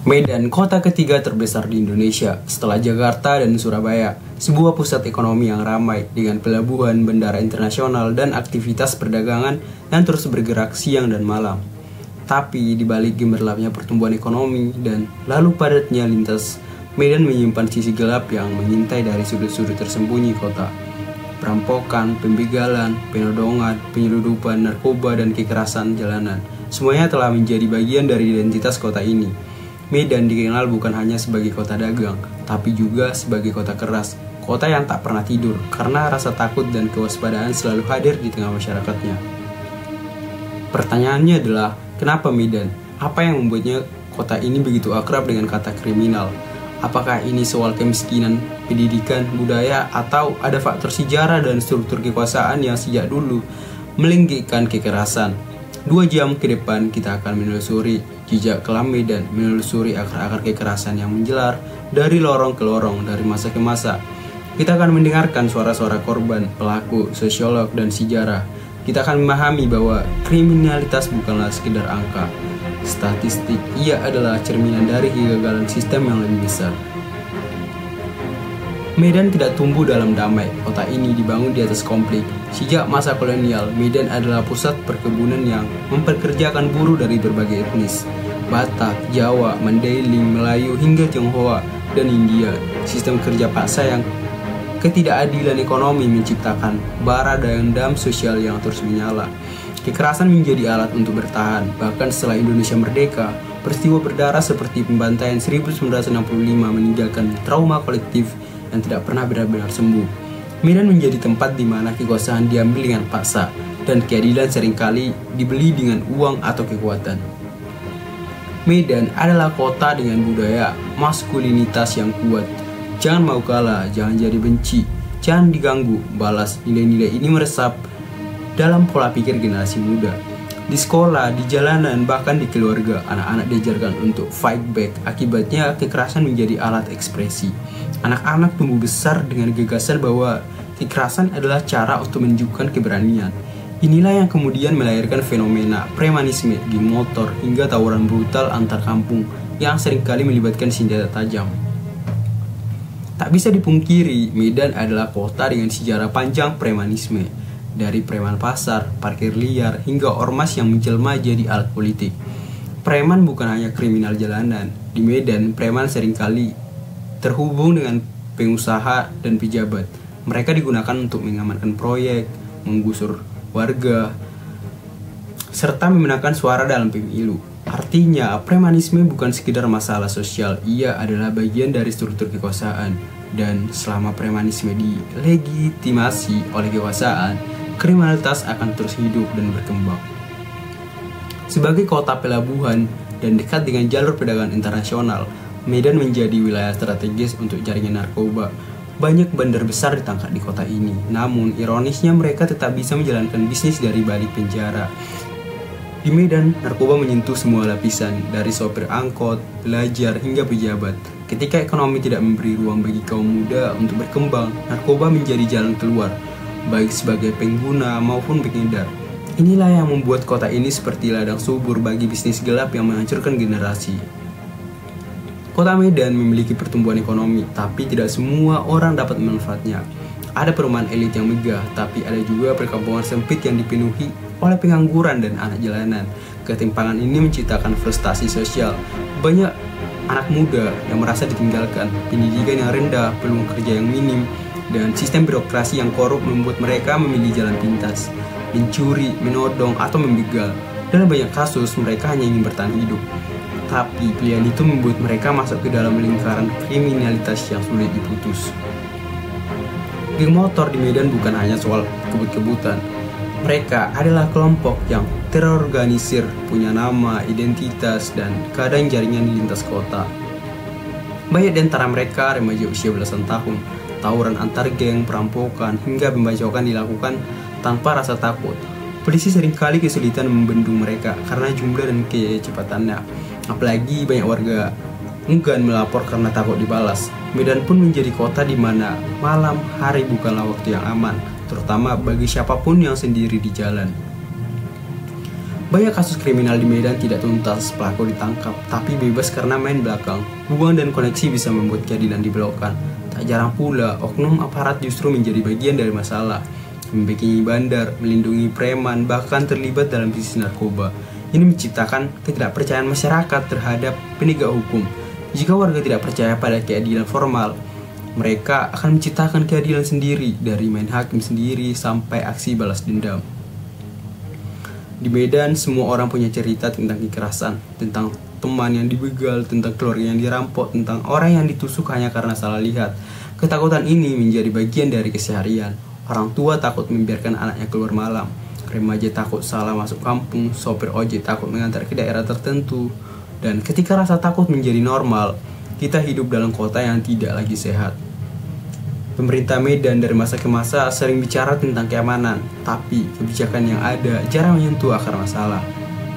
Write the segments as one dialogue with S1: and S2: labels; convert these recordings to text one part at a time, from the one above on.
S1: Medan, kota ketiga terbesar di Indonesia setelah Jakarta dan Surabaya, sebuah pusat ekonomi yang ramai dengan pelabuhan, bandara internasional, dan aktivitas perdagangan yang terus bergerak siang dan malam. Tapi di balik gemerlapnya pertumbuhan ekonomi dan lalu padatnya lintas, Medan menyimpan sisi gelap yang mengintai dari sudut-sudut tersembunyi kota. Perampokan, pembegalan, penodongan, penyeludupan, narkoba, dan kekerasan jalanan, semuanya telah menjadi bagian dari identitas kota ini. Medan dikenal bukan hanya sebagai kota dagang, tapi juga sebagai kota keras, kota yang tak pernah tidur karena rasa takut dan kewaspadaan selalu hadir di tengah masyarakatnya. Pertanyaannya adalah, kenapa Medan? Apa yang membuatnya kota ini begitu akrab dengan kata kriminal? Apakah ini soal kemiskinan, pendidikan, budaya, atau ada faktor sejarah dan struktur kekuasaan yang sejak dulu melinggikkan kekerasan? 2 jam ke depan kita akan menelusuri jejak kelam Medan, menelusuri akar-akar kekerasan yang menjelar dari lorong ke lorong, dari masa ke masa. Kita akan mendengarkan suara-suara korban, pelaku, sosiolog, dan sejarah. Kita akan memahami bahwa kriminalitas bukanlah sekedar angka, statistik, ia adalah cerminan dari kegagalan sistem yang lebih besar. Medan tidak tumbuh dalam damai, kota ini dibangun di atas konflik. Sejak masa kolonial, Medan adalah pusat perkebunan yang memperkerjakan buruh dari berbagai etnis. Batak, Jawa, Mandailing, Melayu, hingga Tionghoa dan India. Sistem kerja paksa yang ketidakadilan ekonomi menciptakan bara dendam sosial yang terus menyala. Kekerasan menjadi alat untuk bertahan, bahkan setelah Indonesia merdeka, peristiwa berdarah seperti pembantaian 1965 meninggalkan trauma kolektif yang tidak pernah benar-benar sembuh. Medan menjadi tempat di mana kekuasaan diambil dengan paksa dan keadilan seringkali dibeli dengan uang atau kekuatan. Medan adalah kota dengan budaya maskulinitas yang kuat. Jangan mau kalah, jangan jadi benci, jangan diganggu, balas. Nilai-nilai ini meresap dalam pola pikir generasi muda. Di sekolah, di jalanan, bahkan di keluarga, anak-anak diajarkan untuk fight back. Akibatnya, kekerasan menjadi alat ekspresi. Anak-anak tumbuh besar dengan gagasan bahwa kekerasan adalah cara untuk menunjukkan keberanian. Inilah yang kemudian melahirkan fenomena premanisme, geng motor, hingga tawuran brutal antar kampung yang seringkali melibatkan senjata tajam. Tak bisa dipungkiri, Medan adalah kota dengan sejarah panjang premanisme. Dari preman pasar, parkir liar, hingga ormas yang menjelma jadi alat politik. Preman bukan hanya kriminal jalanan. Di Medan, preman seringkali terhubung dengan pengusaha dan pejabat. Mereka digunakan untuk mengamankan proyek, menggusur warga, serta memenangkan suara dalam pemilu. Artinya, premanisme bukan sekedar masalah sosial, ia adalah bagian dari struktur kekuasaan. Dan selama premanisme dilegitimasi oleh kekuasaan, kriminalitas akan terus hidup dan berkembang. Sebagai kota pelabuhan dan dekat dengan jalur perdagangan internasional, Medan menjadi wilayah strategis untuk jaringan narkoba. Banyak bandar besar ditangkap di kota ini, namun ironisnya mereka tetap bisa menjalankan bisnis dari balik penjara. Di Medan, narkoba menyentuh semua lapisan, dari sopir angkot, pelajar, hingga pejabat. Ketika ekonomi tidak memberi ruang bagi kaum muda untuk berkembang, narkoba menjadi jalan keluar, baik sebagai pengguna maupun pengedar. Inilah yang membuat kota ini seperti ladang subur bagi bisnis gelap yang menghancurkan generasi. Kota Medan memiliki pertumbuhan ekonomi, tapi tidak semua orang dapat memanfaatnya. Ada perumahan elit yang megah, tapi ada juga perkampungan sempit yang dipenuhi oleh pengangguran dan anak jalanan. Ketimpangan ini menciptakan frustasi sosial. Banyak anak muda yang merasa ditinggalkan, pendidikan yang rendah, peluang kerja yang minim, dan sistem birokrasi yang korup membuat mereka memilih jalan pintas, mencuri, menodong, atau membegal. Dalam banyak kasus, mereka hanya ingin bertahan hidup. Tapi pilihan itu membuat mereka masuk ke dalam lingkaran kriminalitas yang sulit diputus. Geng motor di Medan bukan hanya soal kebut-kebutan. Mereka adalah kelompok yang terorganisir, punya nama, identitas, dan kadang jaringan di lintas kota. Banyak di antara mereka remaja usia belasan tahun. Tawuran antar geng, perampokan, hingga pembacokan dilakukan tanpa rasa takut. Polisi seringkali kesulitan membendung mereka karena jumlah dan kecepatannya. Apalagi banyak warga enggan melapor karena takut dibalas. Medan pun menjadi kota di mana malam hari bukanlah waktu yang aman, terutama bagi siapapun yang sendiri di jalan. Banyak kasus kriminal di Medan tidak tuntas, pelaku ditangkap, tapi bebas karena main belakang. Hubungan dan koneksi bisa membuat keadilan dibelokkan. Tak jarang pula, oknum aparat justru menjadi bagian dari masalah. Membekini bandar, melindungi preman, bahkan terlibat dalam bisnis narkoba. Ini menciptakan ketidakpercayaan masyarakat terhadap penegak hukum. Jika warga tidak percaya pada keadilan formal, mereka akan menciptakan keadilan sendiri, dari main hakim sendiri sampai aksi balas dendam. Di Medan, semua orang punya cerita tentang kekerasan, tentang teman yang dibegal, tentang keluarga yang dirampok, tentang orang yang ditusuk hanya karena salah lihat. Ketakutan ini menjadi bagian dari keseharian. Orang tua takut membiarkan anaknya keluar malam. Remaja takut salah masuk kampung, sopir ojek takut mengantar ke daerah tertentu. Dan ketika rasa takut menjadi normal, kita hidup dalam kota yang tidak lagi sehat. Pemerintah Medan dari masa ke masa sering bicara tentang keamanan, tapi kebijakan yang ada jarang menyentuh akar masalah.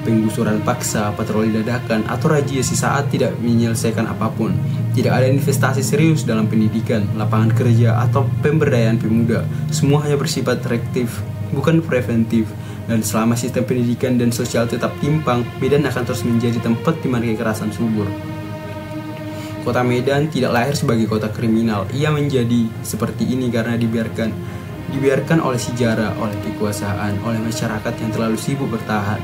S1: Penggusuran paksa, patroli dadakan, atau razia sesaat tidak menyelesaikan apapun. Tidak ada investasi serius dalam pendidikan, lapangan kerja, atau pemberdayaan pemuda. Semua hanya bersifat reaktif, bukan preventif. Dan selama sistem pendidikan dan sosial tetap timpang, Medan akan terus menjadi tempat di mana kekerasan subur. Kota Medan tidak lahir sebagai kota kriminal. Ia menjadi seperti ini karena dibiarkan oleh sejarah, oleh kekuasaan, oleh masyarakat yang terlalu sibuk bertahan.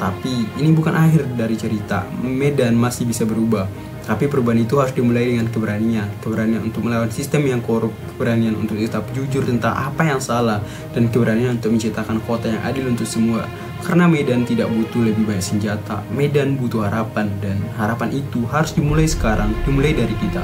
S1: Tapi ini bukan akhir dari cerita. Medan masih bisa berubah. Tapi perubahan itu harus dimulai dengan keberanian. Keberanian untuk melawan sistem yang korup, keberanian untuk tetap jujur tentang apa yang salah, dan keberanian untuk menciptakan kota yang adil untuk semua. Karena Medan tidak butuh lebih banyak senjata, Medan butuh harapan, dan harapan itu harus dimulai sekarang, dimulai dari kita.